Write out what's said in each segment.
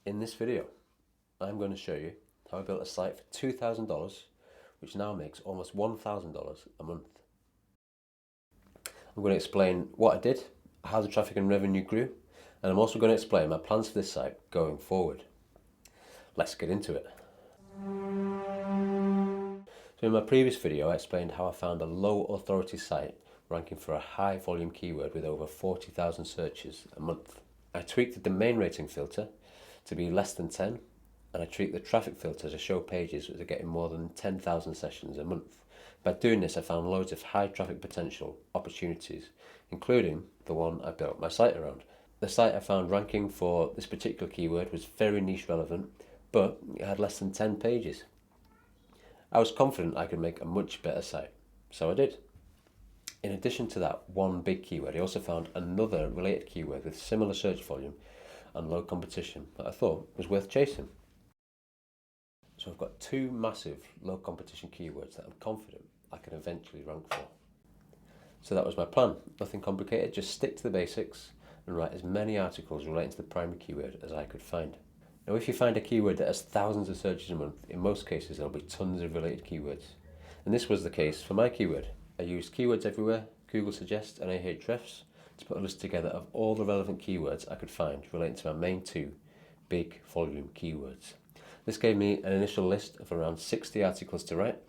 In this video, I'm going to show you how I built a site for $2,000, which now makes almost $1,000 a month. I'm going to explain what I did, how the traffic and revenue grew, and I'm also going to explain my plans for this site going forward. Let's get into it. So in my previous video, I explained how I found a low authority site ranking for a high volume keyword with over 40,000 searches a month. I tweaked the domain rating filter to be less than 10, and I tweaked the traffic filter to show pages that are getting more than 10,000 sessions a month. By doing this, I found loads of high traffic potential opportunities, including the one I built my site around. The site I found ranking for this particular keyword was very niche relevant, but it had less than 10 pages. I was confident I could make a much better site, so I did. In addition to that one big keyword, I also found another related keyword with similar search volume and low competition that I thought was worth chasing. So I've got two massive low competition keywords that I'm confident I can eventually rank for. So that was my plan. Nothing complicated, just stick to the basics and write as many articles relating to the primary keyword as I could find. Now if you find a keyword that has thousands of searches a month, in most cases there'll be tons of related keywords. And this was the case for my keyword. I used Keywords Everywhere, Google Suggest and Ahrefs to put a list together of all the relevant keywords I could find relating to my main two big volume keywords. This gave me an initial list of around 60 articles to write.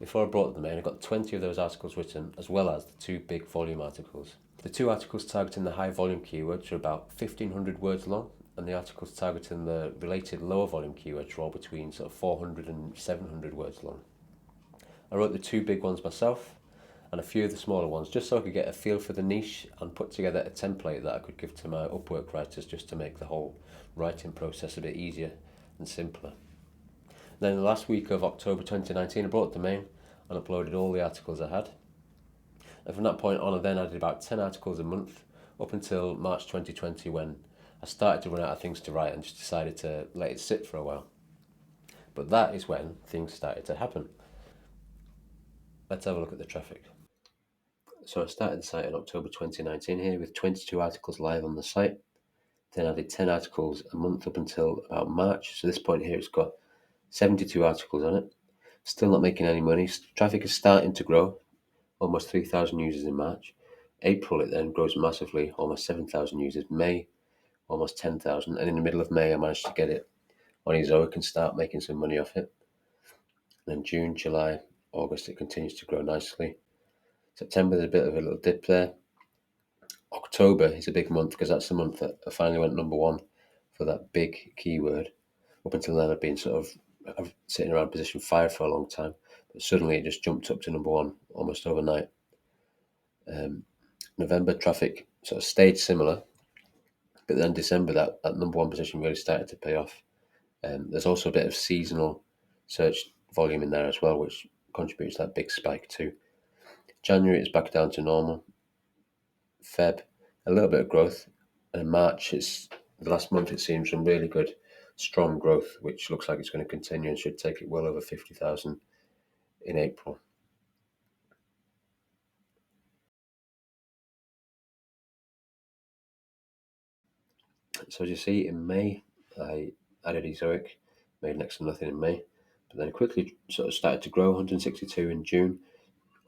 Before I brought them in, I got 20 of those articles written, as well as the two big volume articles. The two articles targeting the high volume keywords are about 1,500 words long, and the articles targeting the related lower volume keywords are all between sort of 400 and 700 words long. I wrote the two big ones myself, and a few of the smaller ones, just so I could get a feel for the niche and put together a template that I could give to my Upwork writers just to make the whole writing process a bit easier and simpler. Then the last week of October 2019, I brought the domain and uploaded all the articles I had. And from that point on, I then added about 10 articles a month up until March 2020, when I started to run out of things to write and just decided to let it sit for a while. But that is when things started to happen. Let's have a look at the traffic. So I started the site in October 2019 here with 22 articles live on the site. Then I did 10 articles a month up until about March. So this point here, it's got 72 articles on it. Still not making any money. Traffic is starting to grow, almost 3,000 users in March. April, it then grows massively, almost 7,000 users. May, almost 10,000. And in the middle of May, I managed to get it on Ezoic and start making some money off it. And then June, July, August, it continues to grow nicely. September, there's a bit of a little dip there. October is a big month because that's the month that I finally went number one for that big keyword. Up until then, I've been sort of sitting around position 5 for a long time, but suddenly it just jumped up to number one almost overnight. November traffic sort of stayed similar, but then December that number one position really started to pay off. There's also a bit of seasonal search volume in there as well, which contributes to that big spike too. January is back down to normal. Feb, a little bit of growth, and in March, it's the last month. It seems some really good, strong growth, which looks like it's going to continue and should take it well over 50,000 in April. So as you see, in May, I added Ezoic, made next to nothing in May, but then quickly sort of started to grow. 162 in June,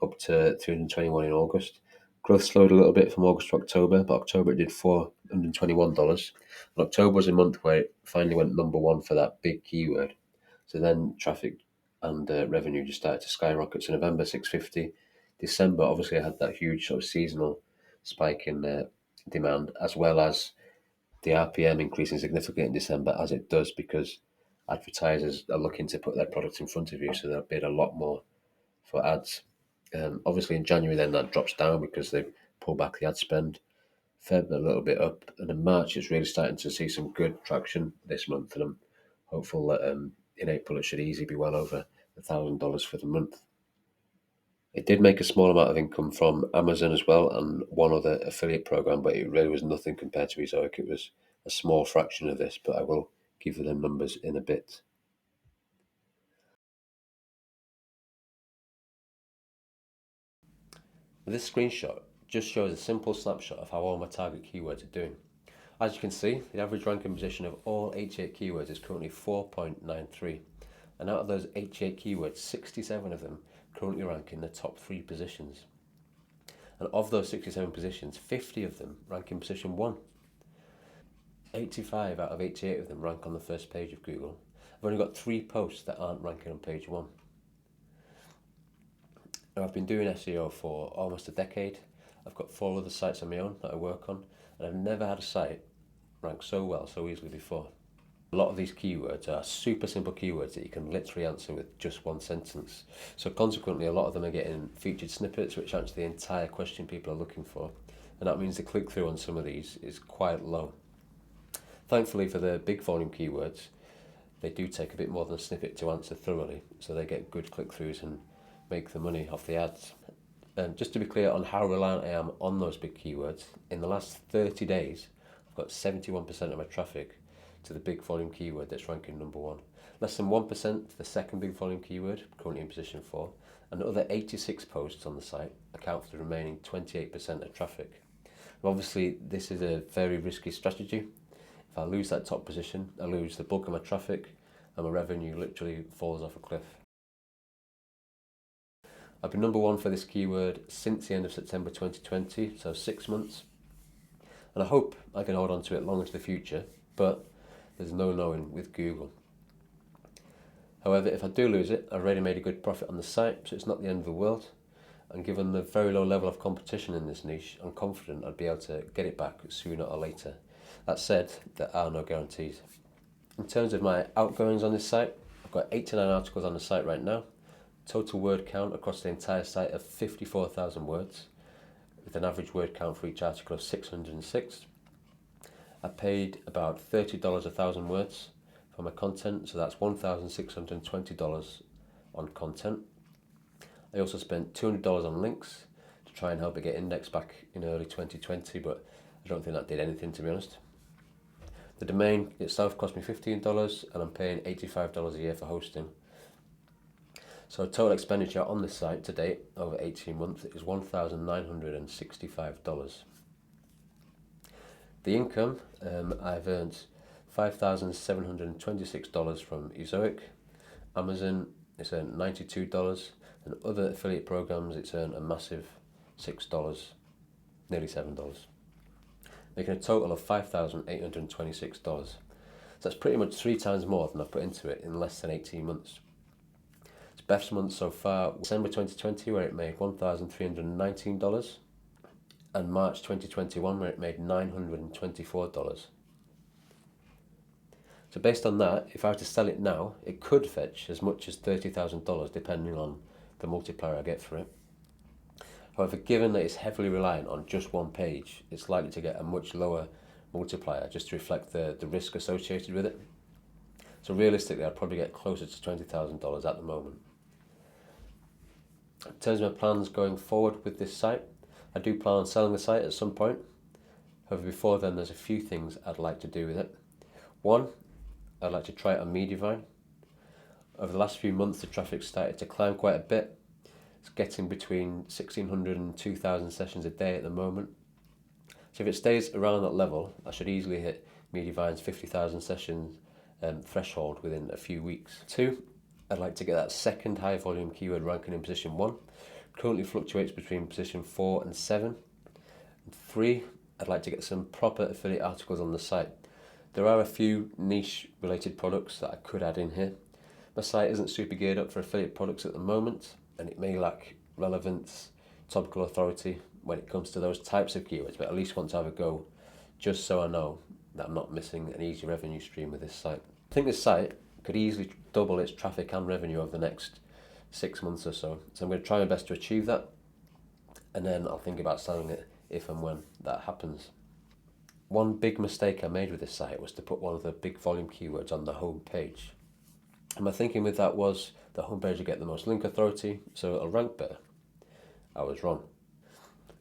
up to 321 in August. Growth slowed a little bit from August to October, but October it did $421. And October was a month where it finally went number one for that big keyword. So then traffic and revenue just started to skyrocket. So November 650, December obviously I had that huge sort of seasonal spike in demand, as well as the RPM increasing significantly in December, as it does because advertisers are looking to put their products in front of you, so they'll bid a lot more for ads. Obviously in January then that drops down because they pull back the ad spend. Feb a little bit up, and in March it's really starting to see some good traction this month, and I'm hopeful that in April it should easily be well over $1,000 for the month. It did make a small amount of income from Amazon as well and one other affiliate program, but it really was nothing compared to Ezoic. It was a small fraction of this, but I will give you the numbers in a bit. This screenshot just shows a simple snapshot of how all my target keywords are doing. As you can see, the average ranking position of all 88 keywords is currently 4.93. And out of those 88 keywords, 67 of them currently rank in the top 3 positions. And of those 67 positions, 50 of them rank in position 1. 85 out of 88 of them rank on the first page of Google. I've only got 3 posts that aren't ranking on page 1. Now, I've been doing SEO for almost a decade. I've got 4 other sites on my own that I work on, and I've never had a site rank so well, so easily before. A lot of these keywords are super simple keywords that you can literally answer with just 1 sentence. So consequently, a lot of them are getting featured snippets, which answer the entire question people are looking for. And that means the click-through on some of these is quite low. Thankfully for the big volume keywords, they do take a bit more than a snippet to answer thoroughly, so they get good click-throughs and make the money off the ads. And just to be clear on how reliant I am on those big keywords, in the last 30 days, I've got 71% of my traffic to the big volume keyword that's ranking number 1. Less than 1% to the second big volume keyword, currently in position 4, and the other 86 posts on the site account for the remaining 28% of traffic. And obviously, this is a very risky strategy. If I lose that top position, I lose the bulk of my traffic, and my revenue literally falls off a cliff. I've been number 1 for this keyword since the end of September 2020, so 6 months. And I hope I can hold on to it long into the future, but there's no knowing with Google. However, if I do lose it, I've already made a good profit on the site, so it's not the end of the world. And given the very low level of competition in this niche, I'm confident I'd be able to get it back sooner or later. That said, there are no guarantees. In terms of my outgoings on this site, I've got 89 articles on the site right now. Total word count across the entire site of 54,000 words, with an average word count for each article of 606. I paid about $30 a thousand words for my content, so that's $1,620 on content. I also spent $200 on links to try and help it get indexed back in early 2020, but I don't think that did anything, to be honest. The domain itself cost me $15, and I'm paying $85 a year for hosting. So total expenditure on this site to date over 18 months is $1,965. The income, I've earned $5,726 from Ezoic. Amazon, it's earned $92, and other affiliate programs, it's earned a massive $6, nearly $7, making a total of $5,826. So that's pretty much 3 times more than I've put into it in less than 18 months. Its best month so far, December 2020, where it made $1,319, and March 2021, where it made $924. So based on that, if I were to sell it now, it could fetch as much as $30,000 depending on the multiplier I get for it. However, given that it's heavily reliant on just 1 page, it's likely to get a much lower multiplier just to reflect the risk associated with it. So realistically, I'd probably get closer to $20,000 at the moment. In terms of my plans going forward with this site, I do plan on selling the site at some point. However, before then, there's a few things I'd like to do with it. 1, I'd like to try it on Mediavine. Over the last few months, the traffic started to climb quite a bit. It's getting between 1,600 and 2,000 sessions a day at the moment. So if it stays around that level, I should easily hit Mediavine's 50,000 sessions threshold within a few weeks. 2, I'd like to get that second high volume keyword ranking in position 1. Currently fluctuates between position 4 and 7. And 3, I'd like to get some proper affiliate articles on the site. There are a few niche related products that I could add in here. My site isn't super geared up for affiliate products at the moment, and it may lack relevance, topical authority when it comes to those types of keywords, but at least want to have a go just so I know that I'm not missing an easy revenue stream with this site. I think this site could easily double its traffic and revenue over the next 6 months or so. So I'm going to try my best to achieve that, and then I'll think about selling it if and when that happens. One big mistake I made with this site was to put one of the big volume keywords on the home page. And my thinking with that was the home page will get the most link authority, so it'll rank better. I was wrong.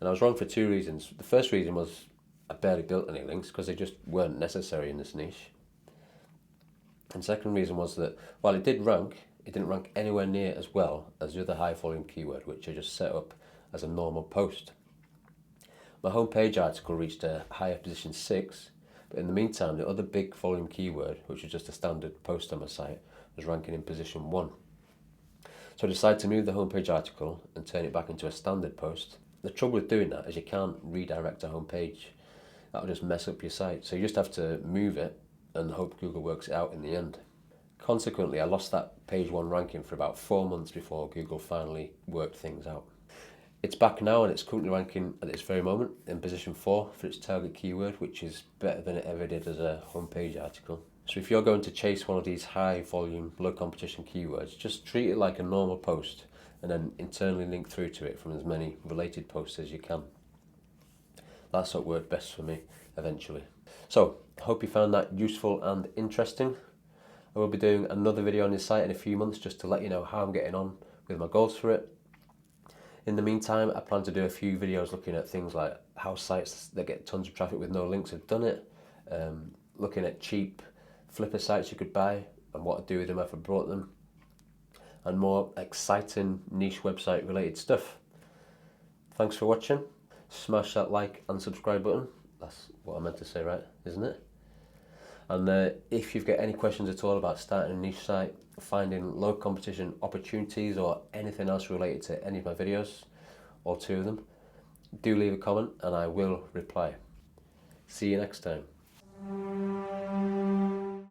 And I was wrong for 2 reasons. The first reason was I barely built any links because they just weren't necessary in this niche. And second reason was that while it did rank, it didn't rank anywhere near as well as the other high volume keyword, which I just set up as a normal post. My homepage article reached a higher position 6, But in the meantime, the other big volume keyword, which is just a standard post on my site, was ranking in position 1. So I decided to move the homepage article and turn it back into a standard post. The trouble with doing that is you can't redirect a homepage. That'll just mess up your site. So you just have to move it and hope Google works it out in the end. Consequently, I lost that page 1 ranking for about 4 months before Google finally worked things out. It's back now, and it's currently ranking at this very moment in position 4 for its target keyword, which is better than it ever did as a homepage article. So if you're going to chase one of these high volume, low competition keywords, just treat it like a normal post and then internally link through to it from as many related posts as you can. That's what worked best for me eventually. So I hope you found that useful and interesting. I will be doing another video on this site in a few months just to let you know how I'm getting on with my goals for it. In the meantime, I plan to do a few videos looking at things like how sites that get tons of traffic with no links have done it, looking at cheap flipper sites you could buy and what to do with them if I brought them, and more exciting niche website related stuff. Thanks for watching. Smash that like and subscribe button. That's what I meant to say, right? Isn't it? And if you've got any questions at all about starting a niche site, finding low competition opportunities, or anything else related to any of my videos, or 2 of them, do leave a comment and I will reply. See you next time.